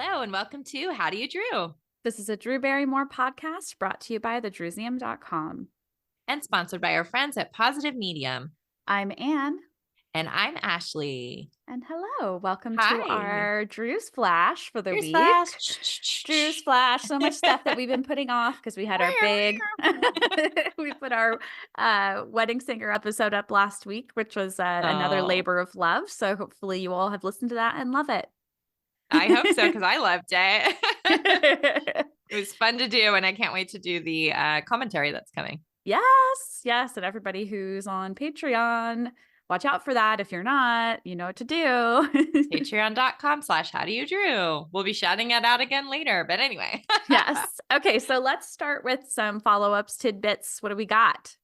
Hello and welcome to How Do You Drew? This is a Drew Barrymore podcast brought to you by thedrewsium.com. And sponsored by our friends at Positive Medium. I'm Anne. And I'm Ashley. And hello. Welcome to Hi. our Drewsflash for the week. Drewsflash. Drewsflash. So much stuff that we've been putting off because we had our big, we put our wedding singer episode up last week, which was another labor of love. So hopefully you all have listened to that and love it. I hope so, because I loved it. It was fun to do, and I can't wait to do the commentary that's coming. Yes. And everybody who's on Patreon, watch out for that. If you're not, you know what to do. Patreon.com/howdoyoudrew. We'll be shouting it out again later, but anyway. Yes. Okay, so let's start with some follow-ups, tidbits. What do we got?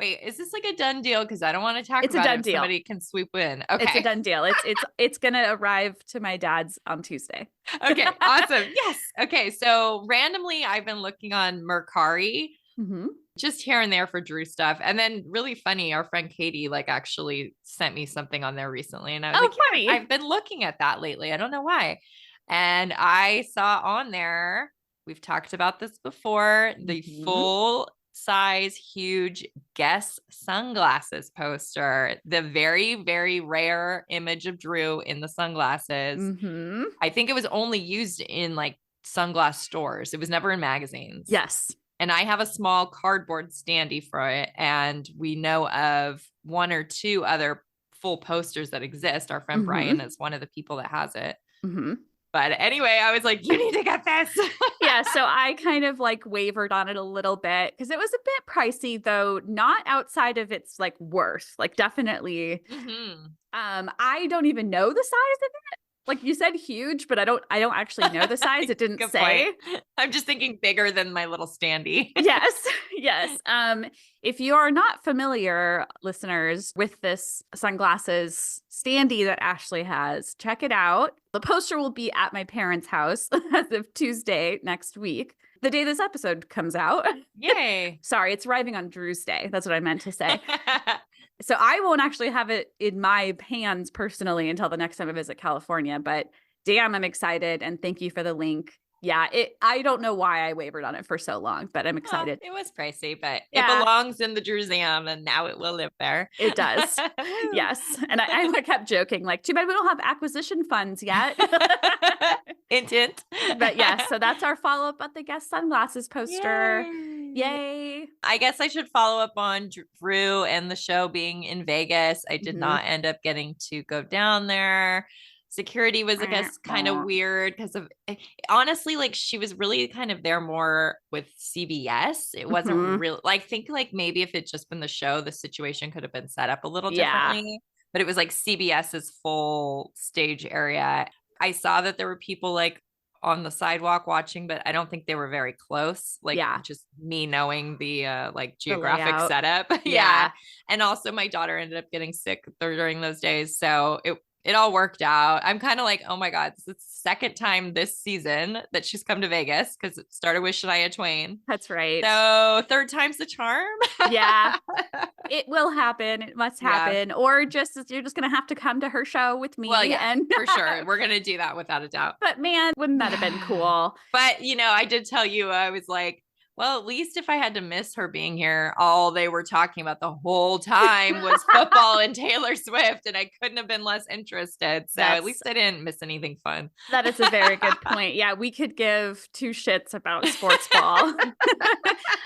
Wait, is this like a done deal? Because I don't want to talk It's about a done it if deal. somebody can swoop in. Okay. It's a done deal. It's gonna arrive to my dad's on Tuesday. Okay, awesome. Yes. Okay, so randomly I've been looking on Mercari, just here and there for Drew stuff. And then really funny, our friend Katie actually sent me something on there recently. And I was funny. I've been looking at that lately. I don't know why. And I saw on there, we've talked about this before, the full size huge Guess sunglasses poster, the very, very rare image of Drew in the sunglasses. I think it was only used in sunglass stores. It was never in magazines. Yes. And I have a small cardboard standee for it. And we know of one or two other full posters that exist. Our friend Brian is one of the people that has it. But anyway, I was like, you need to get this. Yeah. So I kind of wavered on it a little bit because it was a bit pricey, though not outside of its worth, definitely. I don't even know the size of it. You said huge, but I don't actually know the size. It didn't say. Point. I'm just thinking bigger than my little standee. Yes. If you are not familiar, listeners, with this sunglasses standee that Ashley has, check it out. The poster will be at my parents' house as of Tuesday next week, the day this episode comes out. Yay. Sorry, it's arriving on Drew's Day. That's what I meant to say. So I won't actually have it in my hands personally until the next time I visit California, but damn, I'm excited. And thank you for the link. Yeah, I don't know why I wavered on it for so long, but I'm excited. Well, it was pricey, but it belongs in the Drewsmuseum and now it will live there. It does. Yes. And I kept joking, too bad we don't have acquisition funds yet. Hint. But yeah, so that's our follow-up at the Guess sunglasses poster. Yay. I guess I should follow up on Drew and the show being in Vegas. I did not end up getting to go down there. Security was, I guess, kind of weird because of, honestly, she was really kind of there more with CBS. It wasn't real. I think maybe if it's just been the show, the situation could have been set up a little differently. But it was CBS's full stage area. I saw that there were people on the sidewalk watching, but I don't think they were very close. Just me knowing the geographic setup. Yeah. And also my daughter ended up getting sick during those days. So it all worked out. I'm kind of oh my God, this is the second time this season that she's come to Vegas because it started with Shania Twain. That's right. So third time's the charm. Yeah. It will happen. It must happen. Yeah. Or you're just going to have to come to her show with me. Well, yeah, for sure. We're going to do that without a doubt. But man, wouldn't that have been cool? But, I did tell you, I was well, at least if I had to miss her being here, all they were talking about the whole time was football and Taylor Swift, and I couldn't have been less interested. So at least I didn't miss anything fun. That is a very good point. Yeah, we could give two shits about sports ball.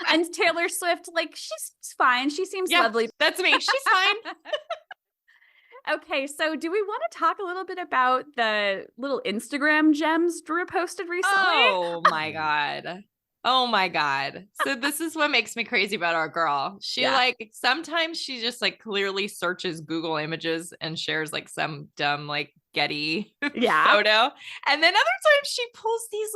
And Taylor Swift, she's fine. She seems lovely. That's me. She's fine. Okay, so do we want to talk a little bit about the little Instagram gems Drew posted recently? Oh my God. Oh my God. So this is what makes me crazy about our girl. She sometimes she just clearly searches Google Images and shares some dumb Getty photo. And then other times she pulls these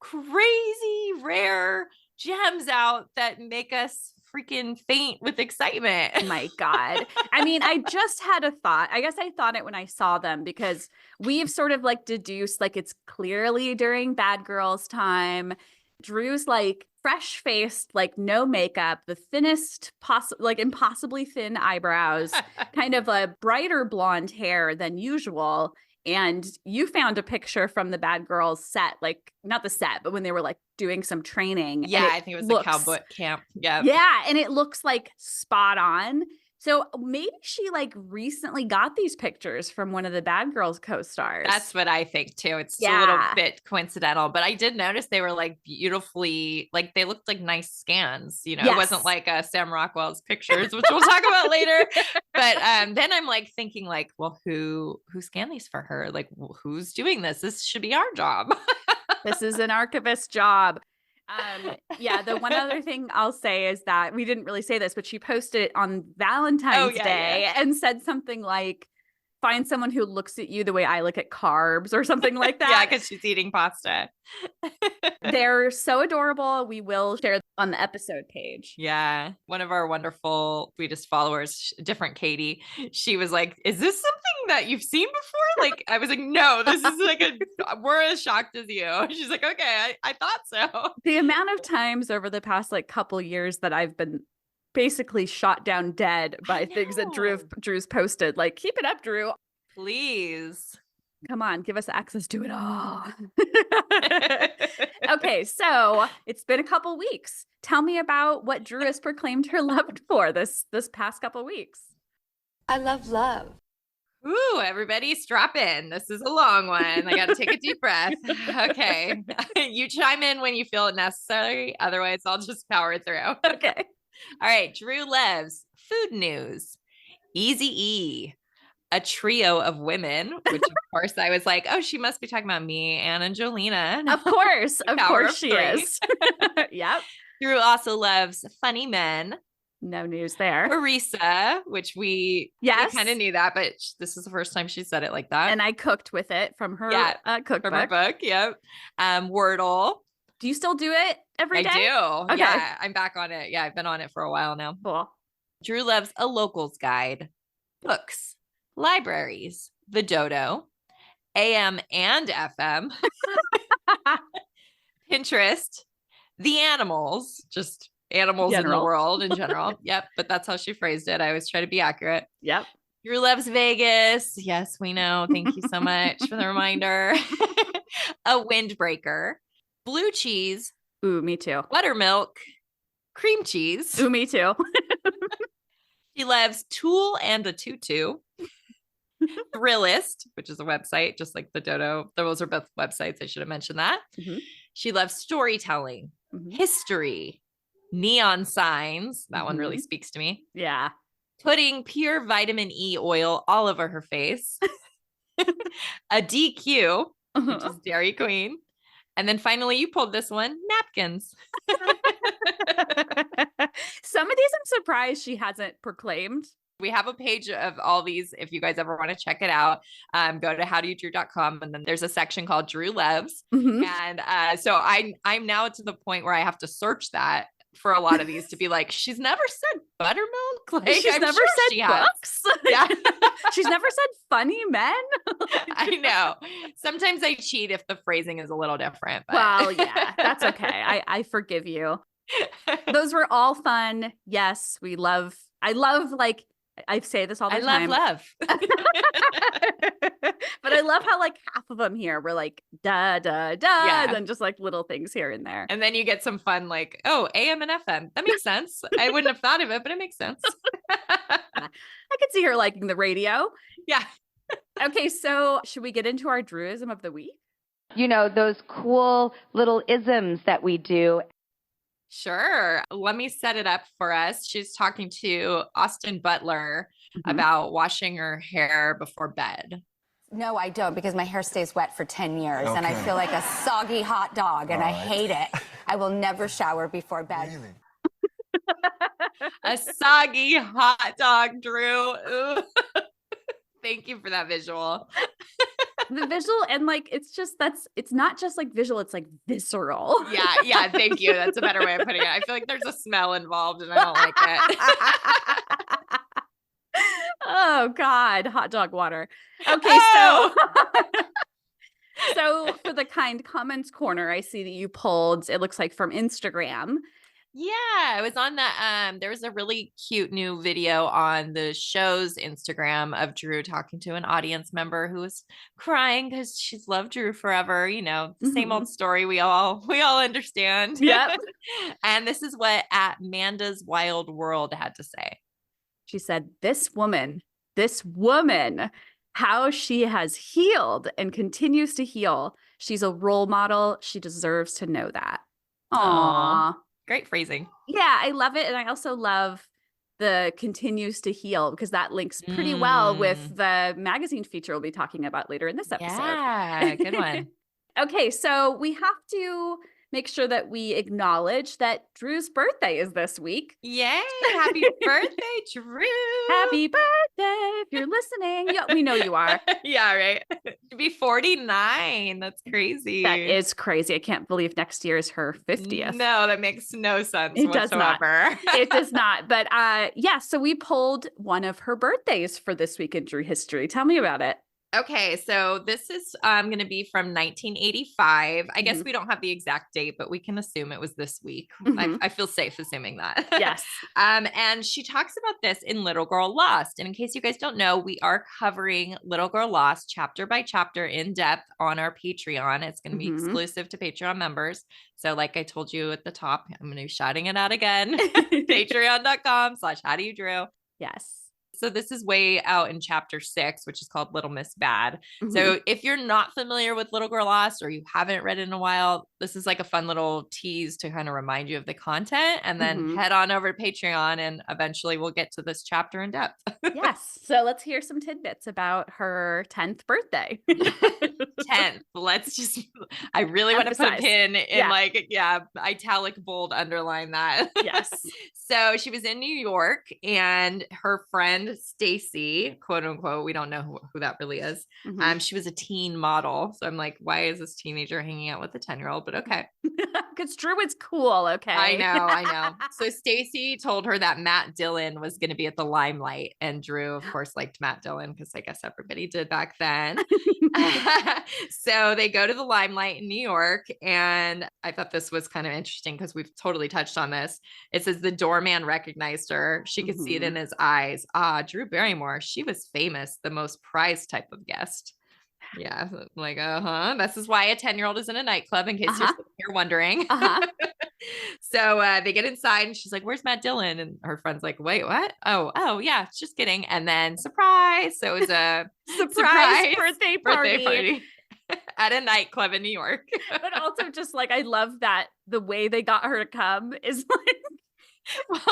crazy rare gems out that make us freaking faint with excitement. Oh my God. I mean, I just had a thought. I guess I thought it when I saw them because we've sort of deduced it's clearly during Bad Girls time. Drew's fresh-faced, no makeup, the thinnest impossibly thin eyebrows, kind of a brighter blonde hair than usual. And you found a picture from the Bad Girls set, like not the set, but when they were like doing some training. Yeah, I think it was the cowboy camp. Yeah. Yeah. And it looks like spot on. So maybe she like recently got these pictures from one of the Bad Girls co-stars. That's what I think too. It's a little bit coincidental, but I did notice they were like beautifully, like they looked like nice scans. You know, It wasn't like Sam Rockwell's pictures, which we'll talk about later. But then I'm like thinking like, well, who scanned these for her? Like, who's doing this? This should be our job. This is an archivist job. Yeah, the one other thing I'll say is that we didn't really say this, but she posted it on Valentine's Day and said something like, find someone who looks at you the way I look at carbs or something like that. Yeah, because she's eating pasta. They're so adorable. We will share on the episode page. Yeah. One of our wonderful, sweetest followers, different Katie, she was like, is this something that you've seen before? Like, I was like, no, this is like we're as shocked as you. She's like, okay, I thought so. The amount of times over the past like couple years that I've been basically shot down dead by things that Drew's posted. Like, keep it up, Drew. Please. Come on, give us access to it all. Okay, so it's been a couple weeks. Tell me about what Drew has proclaimed her love for this past couple weeks. I love love. Ooh, everybody strap in. This is a long one. I got to take a deep breath. Okay. You chime in when you feel it necessary. Otherwise, I'll just power through. Okay. All right. Drew loves food news, Eazy-E, a trio of women, which of course I was like, oh, she must be talking about me, Anne and Jolena. Of course she is. Yep. Drew also loves funny men. No news there. Marisa, which we kind of knew that, but this is the first time she said it like that. And I cooked with it from her cookbook. From her book, yep. Wordle. Do you still do it every day? I do. Okay. Yeah, I'm back on it. Yeah, I've been on it for a while now. Cool. Drew loves a locals guide, books, libraries, the dodo, AM and FM, Pinterest, the animals, just animals in the world in general. Yep. But that's how she phrased it. I always try to be accurate. Yep. Drew loves Vegas. Yes, we know. Thank you so much for the reminder. A windbreaker, blue cheese. Ooh, me too. Buttermilk, cream cheese. Ooh, me too. She loves Tool and a Tutu. Thrillist, which is a website, just like the dodo. Those are both websites. I should have mentioned that. Mm-hmm. She loves storytelling, history, neon signs. That one really speaks to me. Yeah. Putting pure vitamin E oil all over her face. A DQ, which is Dairy Queen. And then finally, you pulled this one, napkins. Some of these I'm surprised she hasn't proclaimed. We have a page of all these. If you guys ever want to check it out, go to howdoyoudrew.com. And then there's a section called Drew Loves. And so I'm now to the point where I have to search that for a lot of these to be like, she's never said buttermilk. Like, she's never said books. Yeah. She's never said funny men. I know. Sometimes I cheat if the phrasing is a little different. But. Well, yeah, that's okay. I forgive you. Those were all fun. Yes, I love like, I say this all the time. I love. But I love how like half of them here were like da da da, and then just like little things here and there. And then you get some fun like, oh, AM and FM. That makes sense. I wouldn't have thought of it, but it makes sense. I could see her liking the radio. Yeah. Okay, so should we get into our Drewism of the week? You know, those cool little isms that we do. Sure. Let me set it up for us. She's talking to Austin Butler about washing her hair before bed. No, I don't, because my hair stays wet for 10 years and I feel like a soggy hot dog and I hate it. I will never shower before bed. Really? A soggy hot dog, Drew. Thank you for that visual. The visual, and like it's not just like visual, it's like visceral. Yeah, thank you. That's a better way of putting it. I feel like there's a smell involved and I don't like it. Oh God, hot dog water. Okay, so for the kind comments corner, I see that you pulled, it looks like from Instagram, Yeah, it was on that. There was a really cute new video on the show's Instagram of Drew talking to an audience member who was crying because she's loved Drew forever. You know, the same old story we all understand. Yep. And this is what at Manda's Wild World had to say. She said, this woman, how she has healed and continues to heal. She's a role model. She deserves to know that. Aww. Great phrasing. Yeah, I love it. And I also love the continues to heal because that links pretty well with the magazine feature we'll be talking about later in this episode. Yeah, good one. Okay, so we have to make sure that we acknowledge that Drew's birthday is this week. Yay! Happy birthday, Drew! Happy birthday! If you're listening, we know you are. Yeah, right. To be 49. That's crazy. That is crazy. I can't believe next year is her 50th. No, that makes no sense It whatsoever. does not. It does not. But yeah, so we pulled one of her birthdays for this week in Drew history. Tell me about it. Okay, so this is going to be from 1985. I guess we don't have the exact date, but we can assume it was this week. I feel safe assuming that. Yes. And she talks about this in Little Girl Lost. And in case you guys don't know, we are covering Little Girl Lost chapter by chapter in depth on our Patreon. It's going to be exclusive to Patreon members. So like I told you at the top, I'm going to be shouting it out again. Patreon.com/HowDoYouDrew. Yes. So this is way out in chapter 6, which is called Little Miss Bad. So if you're not familiar with Little Girl Lost or you haven't read it in a while, this is like a fun little tease to kind of remind you of the content, and then head on over to Patreon and eventually we'll get to this chapter in depth. Yes. So let's hear some tidbits about her 10th birthday. 10th. I really want to put a pin in italic, bold, underline that. Yes. So she was in New York and her friend Stacy, quote unquote, we don't know who that really is. She was a teen model. So I'm like, why is this teenager hanging out with a 10-year-old? But okay. Because Drew is cool. Okay. I know. So Stacy told her that Matt Dillon was going to be at the limelight. And Drew, of course, liked Matt Dillon because I guess everybody did back then. So they go to the limelight in New York. And I thought this was kind of interesting because we've totally touched on this. It says the doorman recognized her. She could see it in his eyes. Drew Barrymore. She was famous, the most prized type of guest. Yeah, like, this is why a 10-year-old is in a nightclub, in case you're wondering. So they get inside and she's like, where's Matt Dillon? And her friend's like, wait, what? Oh, yeah, just kidding. And then surprise. So it was a surprise birthday party. At a nightclub in New York. But also just like, I love that the way they got her to come is like,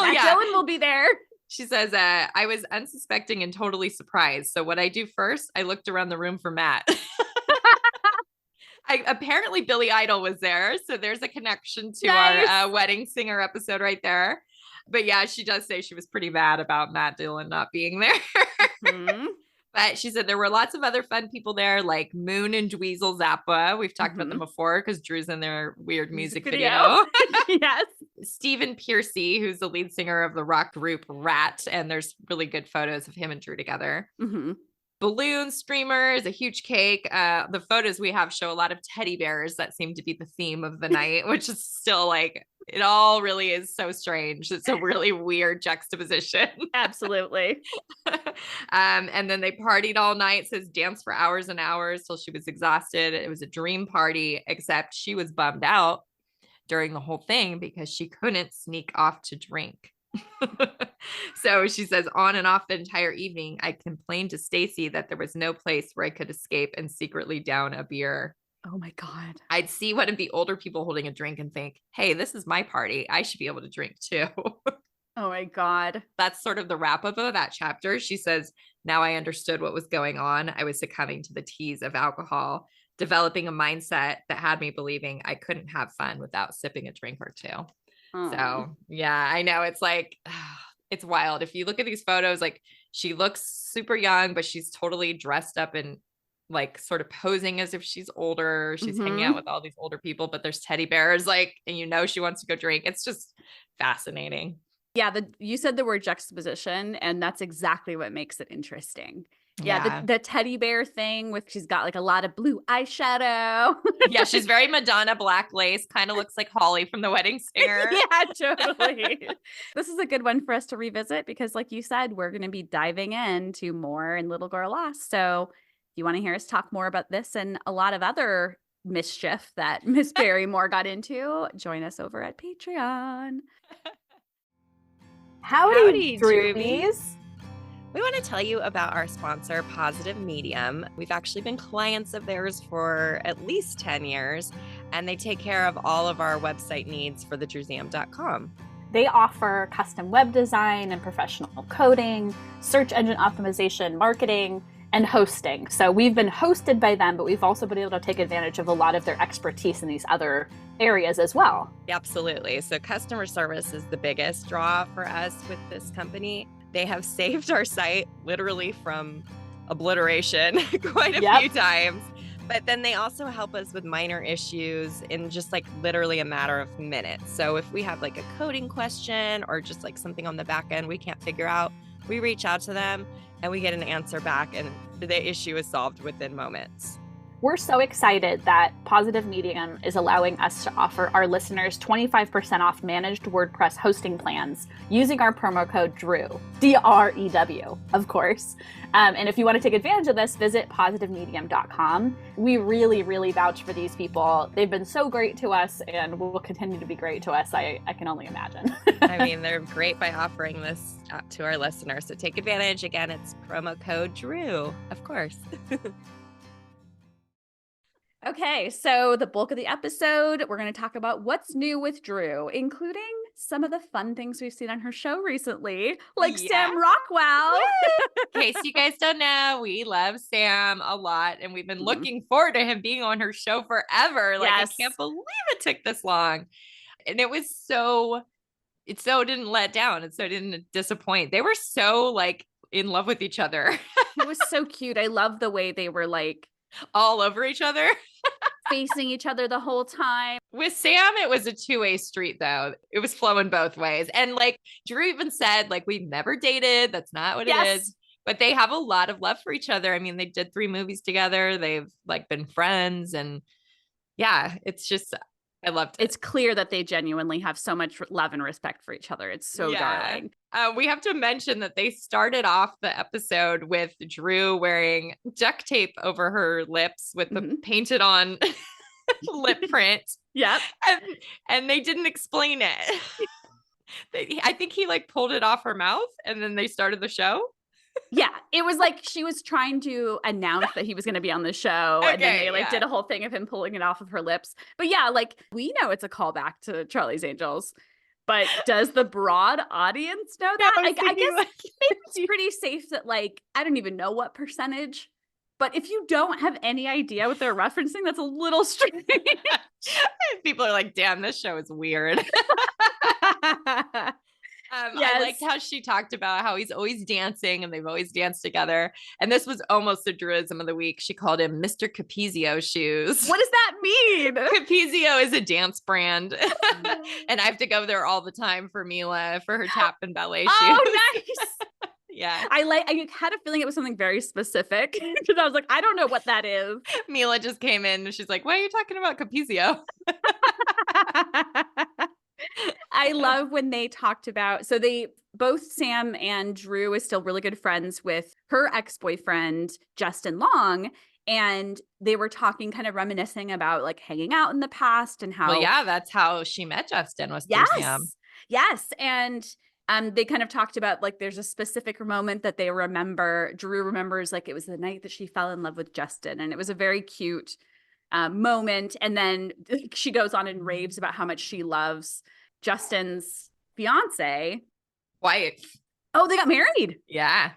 Matt Dillon will be there. She says, I was unsuspecting and totally surprised. So what I do first, I looked around the room for Matt. Apparently Billy Idol was there. So there's a connection to our wedding singer episode right there. But yeah, she does say she was pretty mad about Matt Dillon not being there. But she said there were lots of other fun people there, like Moon and Dweezil Zappa. We've talked about them before because Drew's in their weird music video. Yes. Stephen Piercy, who's the lead singer of the rock group Rat. And there's really good photos of him and Drew together. Balloons, streamers, a huge cake. The photos we have show a lot of teddy bears that seem to be the theme of the night, which is still like, it all really is so strange. It's a really weird juxtaposition. Absolutely. And then they partied all night. Says dance for hours and hours till she was exhausted. It was a dream party, except she was bummed out during the whole thing because she couldn't sneak off to drink. So she says on and off the entire evening, I complained to Stacy that there was no place where I could escape and secretly down a beer. Oh my God. I'd see one of the older people holding a drink and think, hey, this is my party. I should be able to drink too. Oh my God. That's sort of the wrap up of that chapter. She says, now I understood what was going on. I was succumbing to the tease of alcohol, developing a mindset that had me believing I couldn't have fun without sipping a drink or two. So yeah, I know it's like, it's wild. If you look at these photos, like she looks super young, but she's totally dressed up and like sort of posing as if she's older. She's hanging out with all these older people, but there's teddy bears, like, and you know, she wants to go drink. It's just fascinating. Yeah. You said the word juxtaposition, and that's exactly what makes it interesting Yeah, the teddy bear thing with she's got like a lot of blue eyeshadow. Yeah, she's very Madonna black lace, kind of looks like Holly from The Wedding Singer. Yeah, totally. This is a good one for us to revisit because like you said, we're going to be diving into more in Little Girl Lost. So if you want to hear us talk more about this and a lot of other mischief that Miss Barrymore got into, join us over at Patreon. Howdy, Drewbies. We want to tell you about our sponsor, Positive Medium. We've actually been clients of theirs for at least 10 years, and they take care of all of our website needs for thedrewsam.com. They offer custom web design and professional coding, search engine optimization, marketing, and hosting. So we've been hosted by them, but we've also been able to take advantage of a lot of their expertise in these other areas as well. Absolutely. So customer service is the biggest draw for us with this company. They have saved our site literally from obliteration quite a few times. But then they also help us with minor issues in just like literally a matter of minutes. So if we have like a coding question or just like something on the back end we can't figure out, we reach out to them and we get an answer back and the issue is solved within moments. We're so excited that Positive Medium is allowing us to offer our listeners 25% off managed WordPress hosting plans using our promo code DREW, D-R-E-W, of course. And if you want to take advantage of this, visit positivemedium.com. We really, really vouch for these people. They've been so great to us and will continue to be great to us. I can only imagine. I mean, they're great by offering this to our listeners. So take advantage. Again, it's promo code DREW, of course. Okay, so the bulk of the episode, we're going to talk about what's new with Drew, including some of the fun things we've seen on her show recently, like Sam Rockwell. In case you guys don't know, we love Sam a lot, and we've been looking forward to him being on her show forever. Like, I can't believe it took this long. And it so didn't let down. It so didn't disappoint. They were so like in love with each other. It was so cute. I love the way they were like all over each other. Facing each other the whole time. With Sam, it was a two-way street, though. It was flowing both ways. And like Drew even said, like, we've never dated. That's not what it is. But they have a lot of love for each other. I mean, they did 3 movies together. They've like been friends. And yeah, it's just, I loved it. It's clear that they genuinely have so much love and respect for each other. It's so darling. We have to mention that they started off the episode with Drew wearing duct tape over her lips with the painted on lip print. Yep. And they didn't explain it. I think he like pulled it off her mouth and then they started the show. Yeah, it was like she was trying to announce that he was going to be on the show. And then they like did a whole thing of him pulling it off of her lips. But yeah, like we know it's a callback to Charlie's Angels. But does the broad audience know that? I guess maybe it's pretty safe that like, I don't even know what percentage. But if you don't have any idea what they're referencing, that's a little strange. People are like, damn, this show is weird. I liked how she talked about how he's always dancing and they've always danced together. And this was almost a Druism of the week. She called him Mr. Capizio shoes. What does that mean? Capizio is a dance brand. And I have to go there all the time for Mila for her tap and ballet shoes. Oh, nice. Yeah. I had a feeling it was something very specific because I was like, I don't know what that is. Mila just came in and she's like, why are you talking about Capizio? I love when they talked about, so they both Sam and Drew is still really good friends with her ex-boyfriend, Justin Long. And they were talking, kind of reminiscing about like hanging out in the past and how. Well, yeah, that's how she met Justin was through Sam. Yes. And they kind of talked about like there's a specific moment that they remember. Drew remembers like it was the night that she fell in love with Justin. And it was a very cute moment. And then she goes on and raves about how much she loves Justin's fiance. Wife. Oh, they got married. Yeah.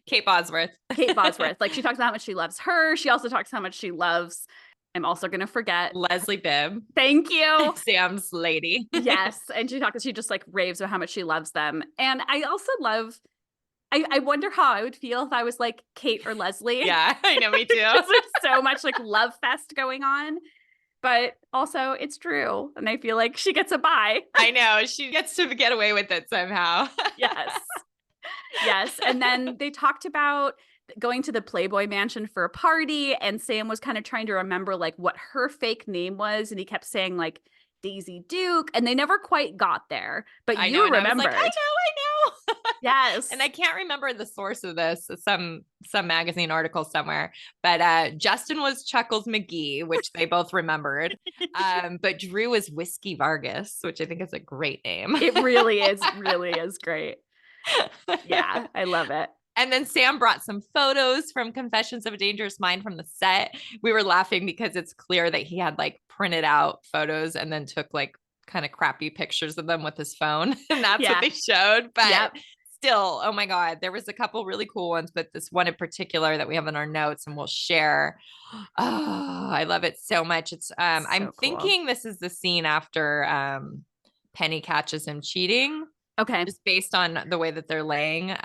Kate Bosworth. Kate Bosworth. Like she talks about how much she loves her. She also talks how much she loves, I'm also going to forget. Leslie Bibb. Thank you. Sam's lady. Yes. And she just like raves about how much she loves them. And I also love, I wonder how I would feel if I was like Kate or Leslie. Yeah, I know, me too. There's so much like love fest going on. But also it's Drew. And I feel like she gets a bye. I know. She gets to get away with it somehow. Yes. Yes. And then they talked about going to the Playboy Mansion for a party, and Sam was kind of trying to remember like what her fake name was, and he kept saying like Daisy Duke, and they never quite got there. But I you know, and remembered. I was like, I know. Yes. And I can't remember the source of this, some magazine article somewhere, but Justin was Chuckles McGee, which they both remembered. But Drew was Whiskey Vargas, which I think is a great name. It really is great. Yeah, I love it. And then Sam brought some photos from Confessions of a Dangerous Mind from the set. We were laughing because it's clear that he had like printed out photos and then took like kind of crappy pictures of them with his phone. And that's what they showed. But still, oh my God, there was a couple really cool ones, but this one in particular that we have in our notes and we'll share. Oh, I love it so much. It's I'm thinking this is the scene after Penny catches him cheating. Okay. Just based on the way that they're laying.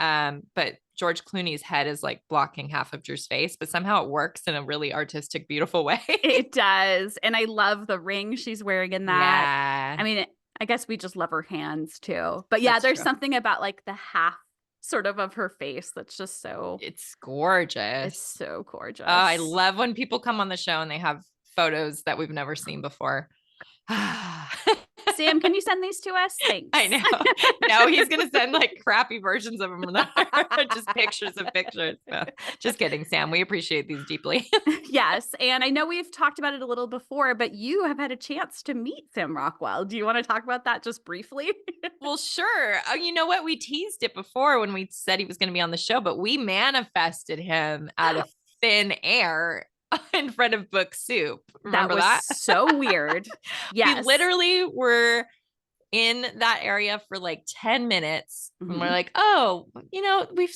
But George Clooney's head is like blocking half of Drew's face, but somehow it works in a really artistic, beautiful way. It does. And I love the ring she's wearing in that. I mean, I guess we just love her hands too. But yeah, there's something about like the half sort of her face that's just so. It's gorgeous. It's so gorgeous. Oh, I love when people come on the show and they have photos that we've never seen before. Sam, can you send these to us? Thanks. I know. No, he's going to send like crappy versions of them. Just pictures of pictures. No, just kidding, Sam. We appreciate these deeply. Yes. And I know we've talked about it a little before, but you have had a chance to meet Sam Rockwell. Do you want to talk about that just briefly? Well, sure. Oh, you know what? We teased it before when we said he was going to be on the show, but we manifested him out of thin air in front of Book Soup. Remember that? Was so weird. Yes. We literally were in that area for like 10 minutes. And we're like, oh, you know, we've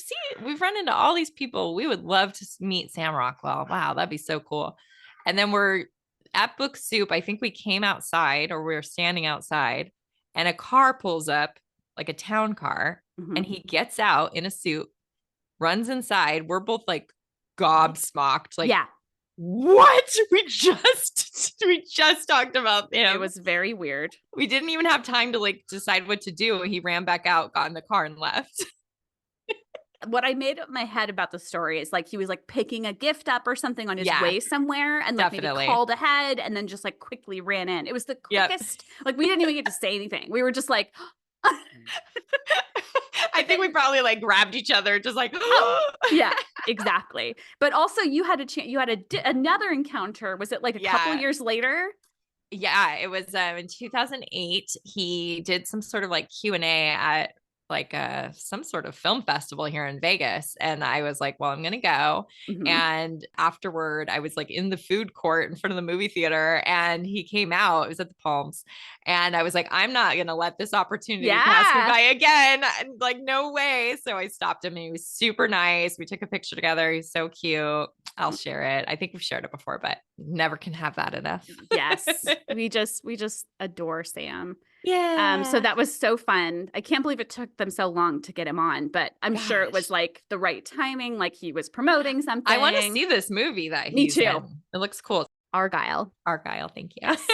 run into all these people. We would love to meet Sam Rockwell. Wow, that'd be so cool. And then we're at Book Soup. I think we came outside or we were standing outside and a car pulls up, like a town car, and he gets out in a suit, runs inside. We're both like gobsmacked. Like, what? We just talked about him. It was very weird. We didn't even have time to like decide what to do. He ran back out, got in the car and left. What I made up my head about the story is like he was like picking a gift up or something on his way somewhere and like maybe called ahead and then just like quickly ran in. It was the quickest. Like we didn't even get to say anything. We were just like I think we probably like grabbed each other, just like, yeah, exactly. But also, you had a chance. You had another encounter. Was it like a couple years later? Yeah, it was in 2008. He did some sort of like Q&A at like some sort of film festival here in Vegas. And I was like, well, I'm going to go. And afterward, I was like in the food court in front of the movie theater and he came out. It was at the Palms. And I was like, I'm not going to let this opportunity pass me by again. And like, no way. So I stopped him and he was super nice. We took a picture together. He's so cute. I'll share it. I think we've shared it before, but never can have that enough. Yes. We just adore Sam. Yeah. So that was so fun. I can't believe it took them so long to get him on, but I'm sure it was like the right timing. Like he was promoting something. I want to see this movie that he's in. It looks cool. Argyle. Thank you. Yes.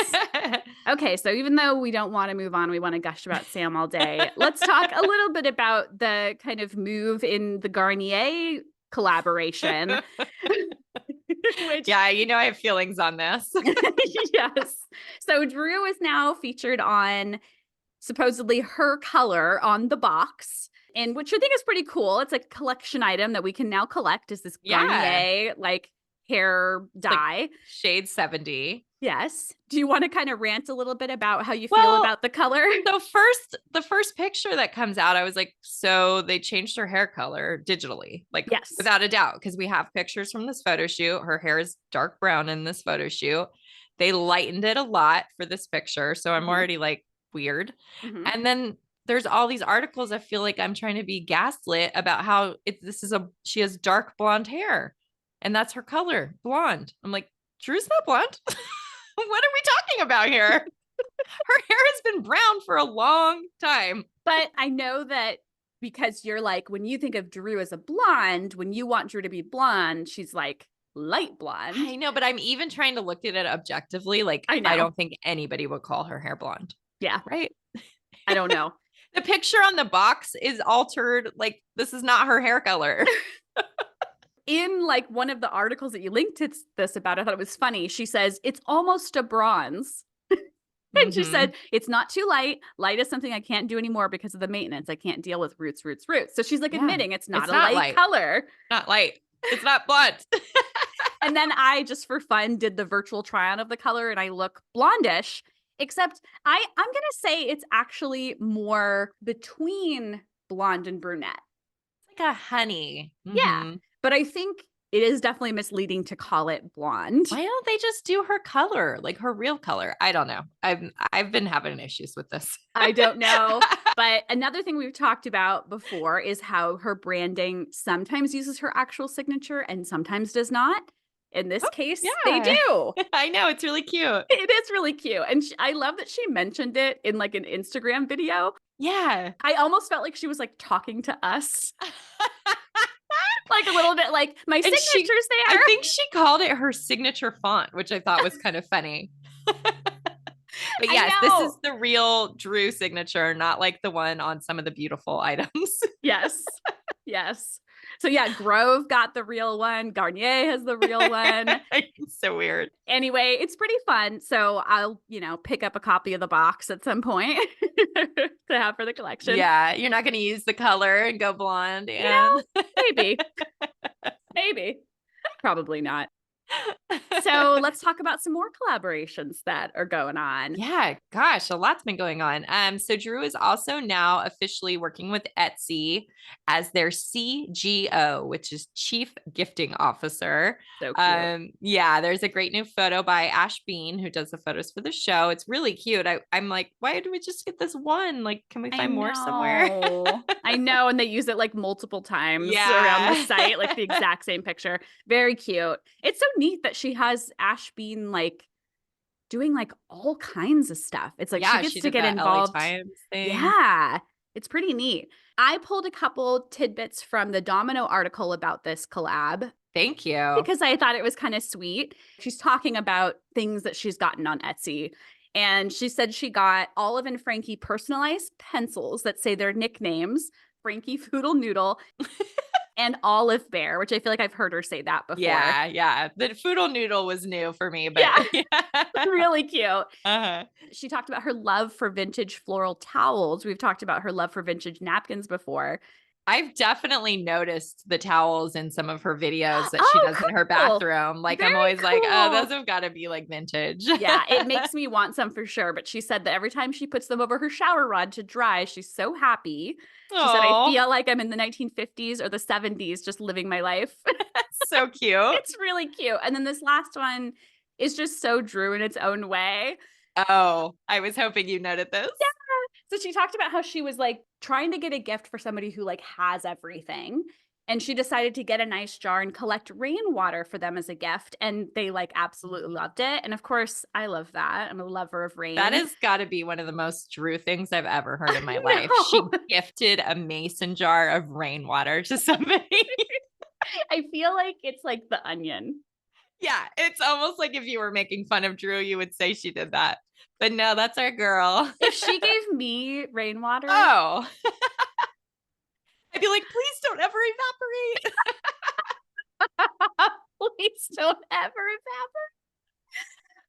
Okay. So even though we don't want to move on, we want to gush about Sam all day. Let's talk a little bit about the kind of move in the Garnier collaboration. Yeah, you know, I have feelings on this. Yes. So Drew is now featured on supposedly her color on the box, and which I think is pretty cool. It's like a collection item that we can now collect is this Garnier like hair dye. Like shade 70. Yes. Do you want to kind of rant a little bit about how you feel about the color? The first picture that comes out, I was like, so they changed her hair color digitally, like without a doubt, because we have pictures from this photo shoot. Her hair is dark brown in this photo shoot. They lightened it a lot for this picture. So I'm already like weird. And then there's all these articles. I feel like I'm trying to be gaslit about how she has dark blonde hair and that's her color, blonde. I'm like, Drew's not blonde. What are we talking about here? Her hair has been brown for a long time. But I know that because you're like, when you think of Drew as a blonde, when you want Drew to be blonde, she's like light blonde. I know, but I'm even trying to look at it objectively. Like, I don't think anybody would call her hair blonde. Yeah. Right. I don't know. The picture on the box is altered. Like, this is not her hair color. in like one of the articles that you linked to this about, I thought it was funny. She says, it's almost a bronze. And she said, it's not too light. Light is something I can't do anymore because of the maintenance. I can't deal with roots. So she's like admitting it's not a light color. Not light. It's not blunt. And then I, just for fun, did the virtual try on of the color and I look blondish, except I'm going to say it's actually more between blonde and brunette. It's like a honey. Yeah. But I think it is definitely misleading to call it blonde. Why don't they just do her color, like her real color? I don't know. I've been having issues with this. I don't know. But another thing we've talked about before is how her branding sometimes uses her actual signature and sometimes does not. In this case, they do. I know. It's really cute. It is really cute. And I love that she mentioned it in like an Instagram video. Yeah. I almost felt like she was like talking to us. Like a little bit like my signature's there. I think she called it her signature font, which I thought was kind of funny. But yes, this is the real Drew signature, not like the one on some of the beautiful items. Yes. Yes. So yeah, Grove got the real one. Garnier has the real one. It's so weird. Anyway, it's pretty fun. So I'll, pick up a copy of the box at some point to have for the collection. Yeah. You're not going to use the color and go blonde. And maybe. Maybe. Probably not. So let's talk about some more collaborations that are going on. Yeah, gosh, a lot's been going on. So Drew is also now officially working with Etsy as their CGO, which is Chief Gifting Officer. So cute. Yeah, there's a great new photo by Ash Bean, who does the photos for the show. It's really cute. I'm like, why do we just get this one? Like, can we find more somewhere? I know. And they use it like multiple times around the site, like the exact same picture. Very cute. It's so neat that she has Ash Bean like doing like all kinds of stuff. It's like she gets to get involved. Yeah, it's pretty neat. I pulled a couple tidbits from the Domino article about this collab. Thank you. Because I thought it was kind of sweet. She's talking about things that she's gotten on Etsy. And she said she got Olive and Frankie personalized pencils that say their nicknames, Frankie Foodle Noodle and Olive Bear, which I feel like I've heard her say that before. Yeah. The Foodle Noodle was new for me, but really cute. Uh-huh. She talked about her love for vintage floral towels. We've talked about her love for vintage napkins before. I've definitely noticed the towels in some of her videos that she does in her bathroom. Like, I'm always like, oh, those have got to be like vintage. Yeah, it makes me want some for sure. But she said that every time she puts them over her shower rod to dry, she's so happy. She said, I feel like I'm in the 1950s or the 70s just living my life. So cute. It's really cute. And then this last one is just so Drew in its own way. Oh, I was hoping you noted this. Yeah. So she talked about how she was like trying to get a gift for somebody who like has everything. And she decided to get a nice jar and collect rainwater for them as a gift. And they like absolutely loved it. And of course, I love that. I'm a lover of rain. That has got to be one of the most Drew things I've ever heard in my life. She gifted a mason jar of rainwater to somebody. I feel like it's like the Onion. Yeah, it's almost like if you were making fun of Drew, you would say she did that. But no, that's our girl. If she gave me rainwater. Oh. I'd be like, please don't ever evaporate. Please don't ever evaporate.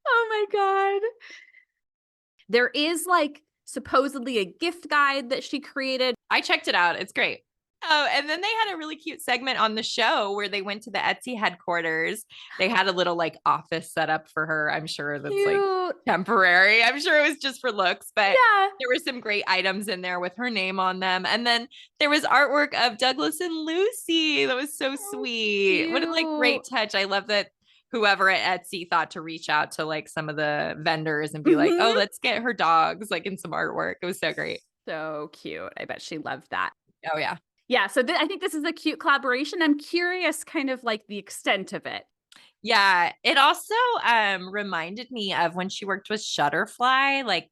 Oh my God. There is like supposedly a gift guide that she created. I checked it out. It's great. Oh, and then they had a really cute segment on the show where they went to the Etsy headquarters. They had a little like office set up for her. I'm sure that's like temporary. I'm sure it was just for looks, but there were some great items in there with her name on them. And then there was artwork of Douglas and Lucy. That was so sweet. Cute. What a like great touch. I love that whoever at Etsy thought to reach out to like some of the vendors and be like, oh, let's get her dogs like in some artwork. It was so great. So cute. I bet she loved that. Oh, yeah. Yeah, so I think this is a cute collaboration. I'm curious kind of like the extent of it. Yeah, it also reminded me of when she worked with Shutterfly, like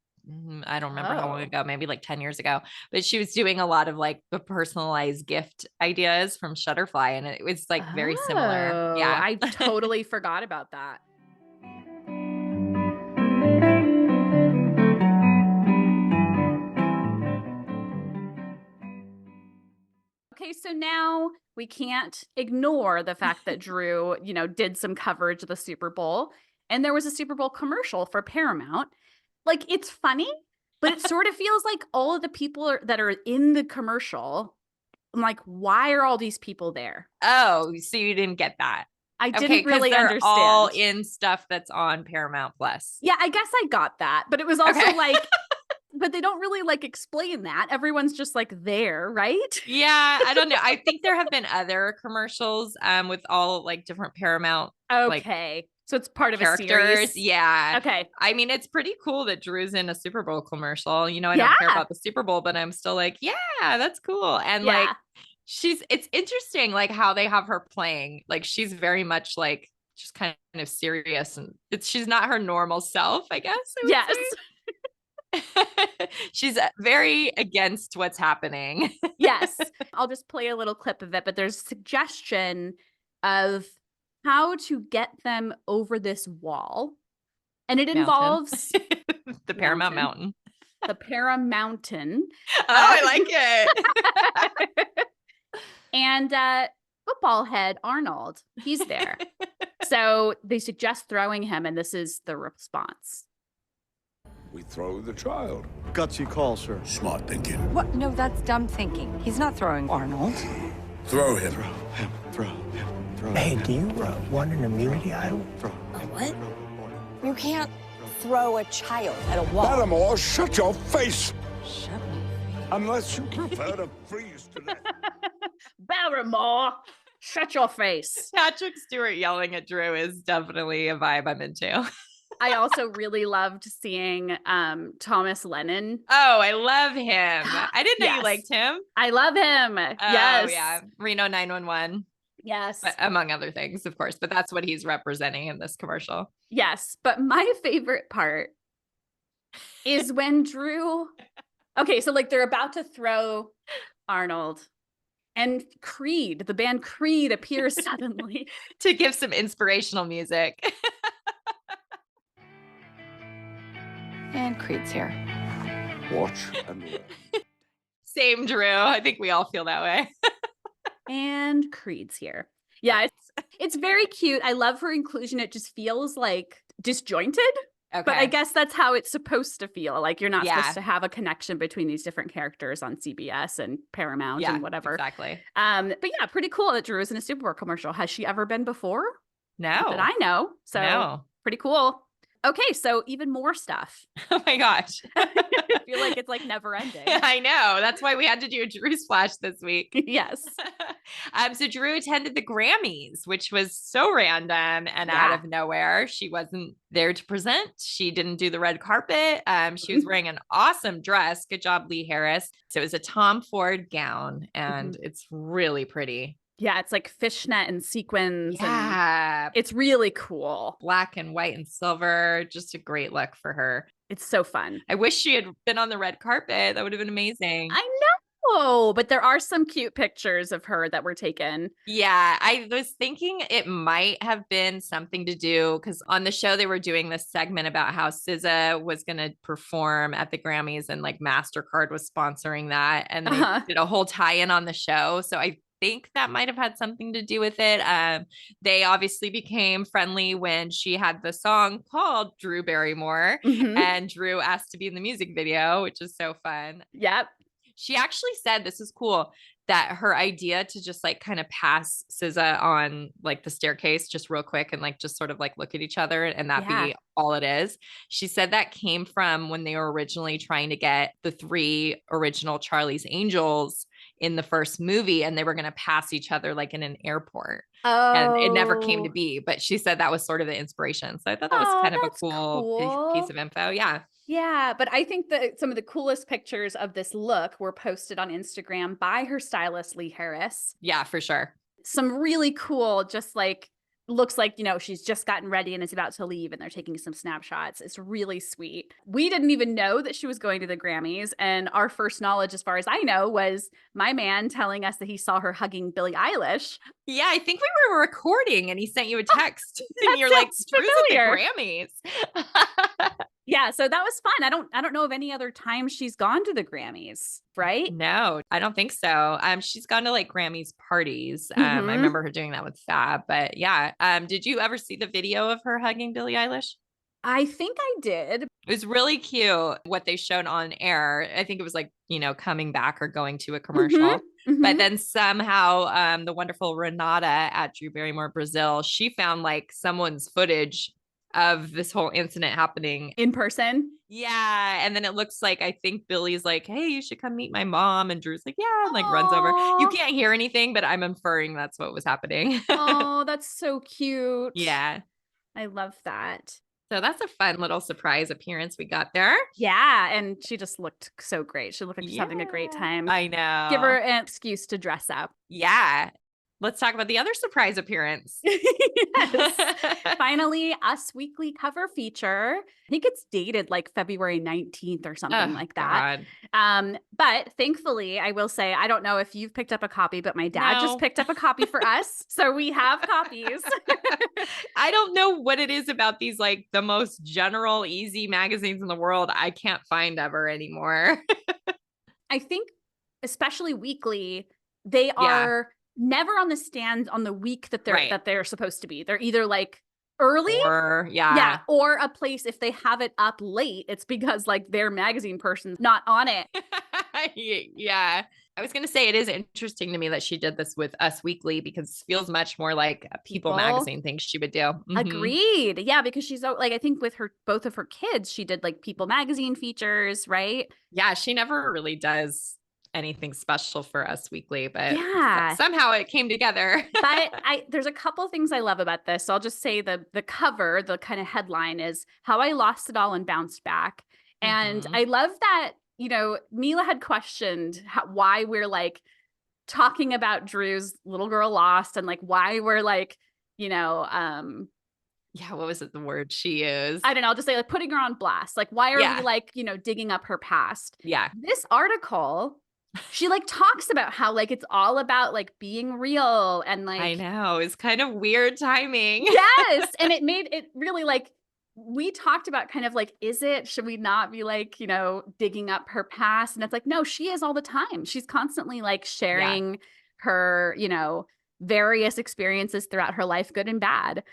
I don't remember how long ago, maybe like 10 years ago, but she was doing a lot of like the personalized gift ideas from Shutterfly, and it was like very similar. Yeah, I totally forgot about that. Okay, so now we can't ignore the fact that Drew, did some coverage of the Super Bowl, and there was a Super Bowl commercial for Paramount. Like, it's funny, but it sort of feels like all of the people that are in the commercial, I'm like, why are all these people there? Oh, so you didn't get that. I didn't really they're understand. all in stuff that's on Paramount Plus. Yeah, I guess I got that, but it was also like, but they don't really like explain that. Everyone's just like there, right? Yeah, I don't know. I think there have been other commercials with all like different Paramount. Okay. So it's part of characters. A series. Yeah. Okay. I mean, it's pretty cool that Drew's in a Super Bowl commercial. I don't care about the Super Bowl, but I'm still like, yeah, that's cool. And like, it's interesting, like how they have her playing. Like, she's very much like just kind of serious, and she's not her normal self, I guess. Yes. She's very against what's happening. Yes. I'll just play a little clip of it, but there's a suggestion of how to get them over this wall. And it involves the Paramount Mountain. The Paramountain. Oh, I like it. And football head Arnold, he's there. So they suggest throwing him, and this is the response. We throw the child. Gutsy call, sir. Smart thinking. What? No, that's dumb thinking. He's not throwing Arnold. Throw him. Throw him. Hey, do you want an immunity idol? What? You can't throw a child at a wall. Barrymore, shut your face. Shut me. Unless you prefer to freeze to death. Barrymore, shut your face. Patrick Stewart yelling at Drew is definitely a vibe I'm into. I also really loved seeing Thomas Lennon. Oh, I love him. I didn't know you liked him. I love him. Oh, yeah. Reno 911. Yes. But, among other things, of course. But that's what he's representing in this commercial. Yes. But my favorite part is when Drew... Okay, so like they're about to throw Arnold. And Creed, the band Creed, appears suddenly. To give some inspirational music. And Creed's here. Watch and learn. Same, Drew. I think we all feel that way. And Creed's here. Yeah, it's very cute. I love her inclusion. It just feels like disjointed. Okay. But I guess that's how it's supposed to feel. Like you're not supposed to have a connection between these different characters on CBS and Paramount and whatever. Exactly. But yeah, pretty cool that Drew is in a Super Bowl commercial. Has she ever been before? No. Not that I know. So pretty cool. Okay, so even more stuff. Oh my gosh. I feel like it's like never ending. I know. That's why we had to do a Drewsflash this week. Yes. So Drew attended the Grammys, which was so random and out of nowhere. She wasn't there to present. She didn't do the red carpet. She was wearing an awesome dress. Good job, Lee Harris. So it was a Tom Ford gown, and it's really pretty. Yeah, it's like fishnet and sequins. Yeah. And it's really cool. Black and white and silver. Just a great look for her. It's so fun. I wish she had been on the red carpet. That would have been amazing. I know, but there are some cute pictures of her that were taken. Yeah, I was thinking it might have been something to do because on the show they were doing this segment about how SZA was going to perform at the Grammys and like MasterCard was sponsoring that. And they did a whole tie-in on the show. So I think that might have had something to do with it. They obviously became friendly when she had the song called Drew Barrymore and Drew asked to be in the music video, which is so fun. Yep. She actually said, this is cool, that her idea to just like kind of pass SZA on like the staircase just real quick and like just sort of like look at each other and that be all it is. She said that came from when they were originally trying to get the 3 original Charlie's Angels in the first movie and they were going to pass each other like in an airport. And it never came to be, but she said that was sort of the inspiration. So I thought that was kind of a cool piece of info. Yeah. Yeah, but I think that some of the coolest pictures of this look were posted on Instagram by her stylist, Lee Harris. Yeah, for sure. Some really cool, just like, looks like, you know, she's just gotten ready and is about to leave and they're taking some snapshots. It's really sweet. We didn't even know that she was going to the Grammys. And our first knowledge, as far as I know, was my man telling us that he saw her hugging Billie Eilish. Yeah, I think we were recording and he sent you a text and you're like, Drew's at the Grammys. Yeah, so that was fun. I don't know of any other time she's gone to the Grammys, right? No, I don't think so. She's gone to like Grammys parties. I Mhm. remember her doing that with Fab, but yeah. Did you ever see the video of her hugging Billie Eilish? I think I did. It was really cute what they showed on air. I think it was like, coming back or going to a commercial. But then somehow the wonderful Renata at Drew Barrymore Brazil, she found like someone's footage of this whole incident happening in person. Yeah. And then it looks like, I think Billy's like, hey, you should come meet my mom. And Drew's like, yeah, and like runs over. You can't hear anything, but I'm inferring that's what was happening. Oh, that's so cute. Yeah. I love that. So that's a fun little surprise appearance we got there. Yeah. And she just looked so great. She looked like she's having a great time. I know. Give her an excuse to dress up. Yeah. Let's talk about the other surprise appearance. Yes. Finally, Us Weekly cover feature. I think it's dated like February 19th or something like that. But thankfully, I will say, I don't know if you've picked up a copy, but my dad just picked up a copy for us. So we have copies. I don't know what it is about these, like the most general, easy magazines in the world. I can't find ever anymore. I think, especially weekly, they are never on the stand on the week that they're supposed to be. They're either like early or or a place. If they have it up late, it's because like their magazine person's not on it. Yeah. I was going to say it is interesting to me that she did this with Us Weekly because it feels much more like a People magazine thing she would do. Mm-hmm. Agreed. Yeah, because she's like, I think with both of her kids, she did like People magazine features, right? Yeah, she never really does anything special for Us Weekly, but somehow it came together. But there's a couple things I love about this. So I'll just say the cover, the kind of headline is How I Lost It All and Bounced Back. And I love that, Mila had questioned why we're like talking about Drew's little girl lost and like why we're like, what was it? The word she used? I don't know. I'll just say like putting her on blast. Like, why are we like, digging up her past? Yeah. This article, she like talks about how like it's all about like being real and like I know it's kind of weird timing. Yes. And it made it really like we talked about kind of like, should we not be like, digging up her past? And it's like, no, she is all the time. She's constantly like sharing her, various experiences throughout her life, good and bad.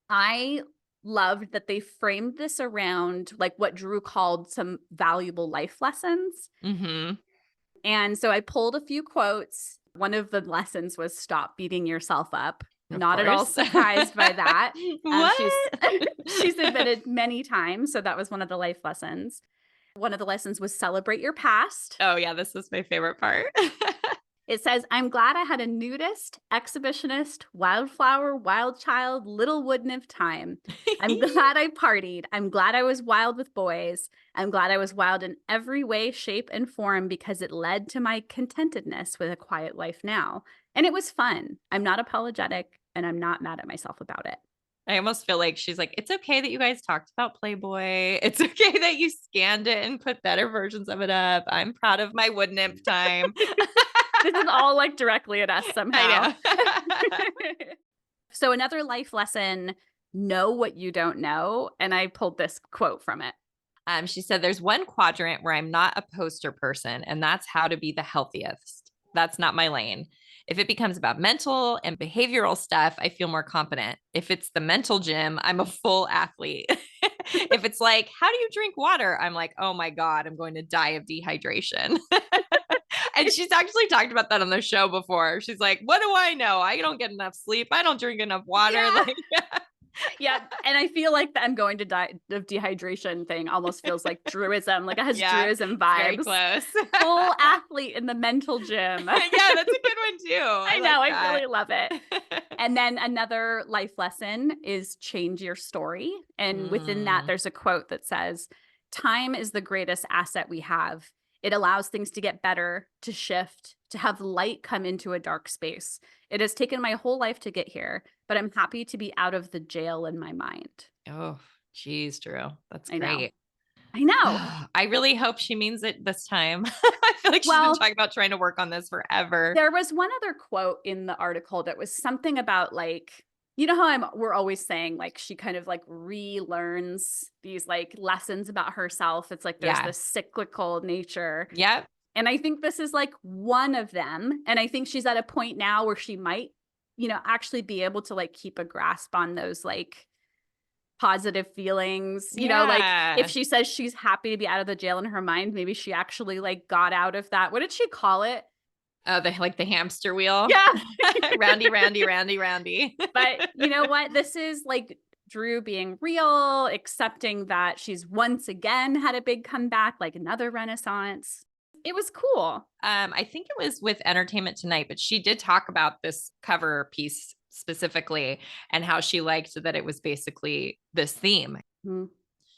I loved that they framed this around like what Drew called some valuable life lessons. Mm-hmm. And so I pulled a few quotes. One of the lessons was stop beating yourself up. Not at all surprised by that. She's admitted many times. So that was one of the life lessons. One of the lessons was celebrate your past. Oh, yeah. This was my favorite part. It says, I'm glad I had a nudist, exhibitionist, wildflower, wild child, little wood nymph time. I'm glad I partied. I'm glad I was wild with boys. I'm glad I was wild in every way, shape, and form because it led to my contentedness with a quiet life now. And it was fun. I'm not apologetic and I'm not mad at myself about it. I almost feel like she's like, it's okay that you guys talked about Playboy. It's okay that you scanned it and put better versions of it up. I'm proud of my wood nymph time. This is all like directly at us somehow. I know. So another life lesson, know what you don't know. And I pulled this quote from it. She said, there's one quadrant where I'm not a poster person, and that's how to be the healthiest. That's not my lane. If it becomes about mental and behavioral stuff, I feel more confident. If it's the mental gym, I'm a full athlete. If it's like, how do you drink water? I'm like, oh my God, I'm going to die of dehydration. And she's actually talked about that on the show before. She's like, what do I know? I don't get enough sleep. I don't drink enough water. Yeah. Yeah. And I feel like the I'm going to die of dehydration thing almost feels like Druism. Like it has Druism vibes. Very close. Full athlete in the mental gym. Yeah, that's a good one too. I know. I really love it. And then another life lesson is change your story. And within that, there's a quote that says, time is the greatest asset we have. It allows things to get better, to shift, to have light come into a dark space. It has taken my whole life to get here, but I'm happy to be out of the jail in my mind. Oh, geez, Drew. That's I great. know. I really hope she means it this time. I feel like she's been talking about trying to work on this forever. There was one other quote in the article that was something about like, You know how we're always saying like she kind of like relearns these like lessons about herself. It's like there's this cyclical nature. Yep. And I think this is like one of them. And I think she's at a point now where she might, actually be able to like keep a grasp on those like positive feelings. Like if she says she's happy to be out of the jail in her mind, maybe she actually like got out of that. What did she call it? Oh, the hamster wheel. Yeah. Roundy, roundy, roundy, roundy. But you know what? This is like Drew being real, accepting that she's once again had a big comeback, like another renaissance. It was cool. I think it was with Entertainment Tonight, but she did talk about this cover piece specifically and how she liked that it was basically this theme. Mm-hmm.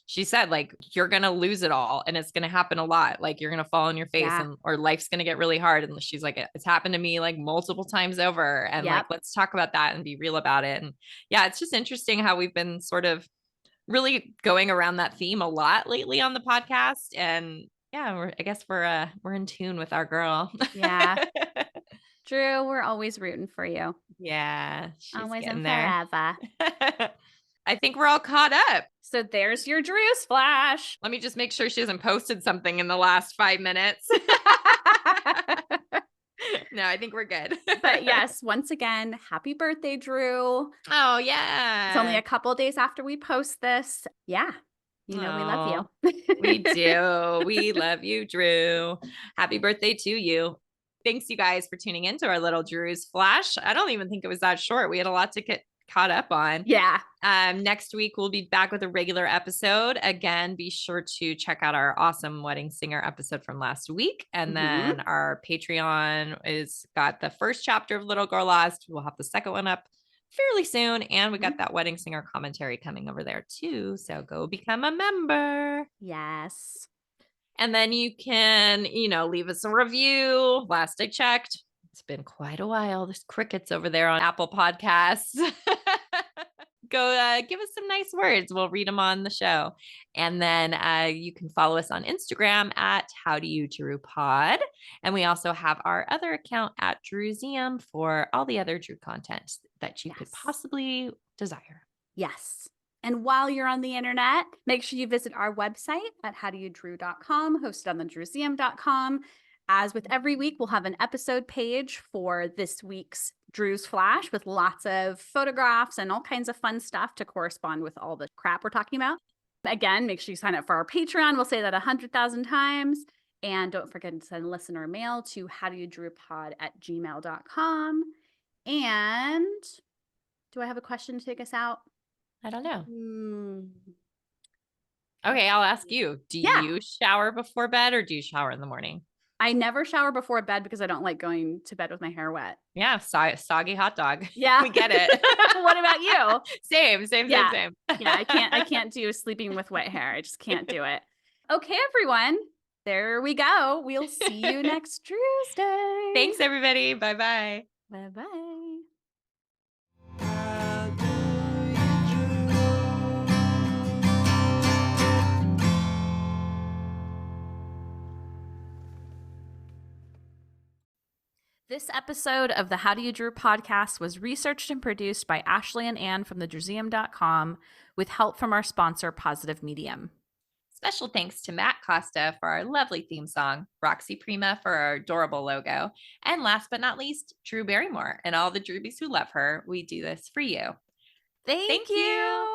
She said, like, you're going to lose it all and it's going to happen a lot. Like you're going to fall on your face or life's going to get really hard. And she's like, it's happened to me like multiple times over. And like, let's talk about that and be real about it. And yeah, it's just interesting how we've been sort of really going around that theme a lot lately on the podcast. And yeah, I guess we're in tune with our girl. Yeah. Drew, we're always rooting for you. Yeah. She's always getting and there. forever. I think we're all caught up. So there's your Drewsflash. Let me just make sure she hasn't posted something in the last 5 minutes. No, I think we're good. But yes, once again, happy birthday, Drew. Oh, yeah. It's only a couple of days after we post this. Yeah. We love you. We do. We love you, Drew. Happy birthday to you. Thanks, you guys, for tuning into our little Drewsflash. I don't even think it was that short. We had a lot to get caught up on. Yeah. Next week, we'll be back with a regular episode. Again, be sure to check out our awesome wedding singer episode from last week. And then our Patreon is got the first chapter of Little Girl Lost. We'll have the second one up fairly soon. And we got that wedding singer commentary coming over there too. So go become a member. Yes. And then you can, leave us a review. Last I checked, it's been quite a while. There's crickets over there on Apple Podcasts. Go give us some nice words. We'll read them on the show. And then you can follow us on Instagram at HowDoYouDrewPod. And we also have our other account at Drewseum for all the other Drew content that you could possibly desire. Yes. And while you're on the internet, make sure you visit our website at howdoyoudrew.com, hosted on the drewseum.com. As with every week, we'll have an episode page for this week's Drewsflash with lots of photographs and all kinds of fun stuff to correspond with all the crap we're talking about. Again, make sure you sign up for our Patreon. We'll say that 100,000 times. And don't forget to send listener mail to howdoyoudrewpod@gmail.com. And do I have a question to take us out? I don't know. Okay, I'll ask you. Do you shower before bed or do you shower in the morning? I never shower before bed because I don't like going to bed with my hair wet. Yeah, soggy hot dog. Yeah. We get it. What about you? Same. Yeah, I can't do sleeping with wet hair. I just can't do it. Okay, everyone. There we go. We'll see you next Tuesday. Thanks, everybody. Bye-bye. Bye-bye. This episode of the How Do You Drew podcast was researched and produced by Ashley and Ann from thedrewseum.com with help from our sponsor, Positive Medium. Special thanks to Matt Costa for our lovely theme song, Roxy Prima for our adorable logo, and last but not least, Drew Barrymore and all the Drewbies who love her. We do this for you. Thank you.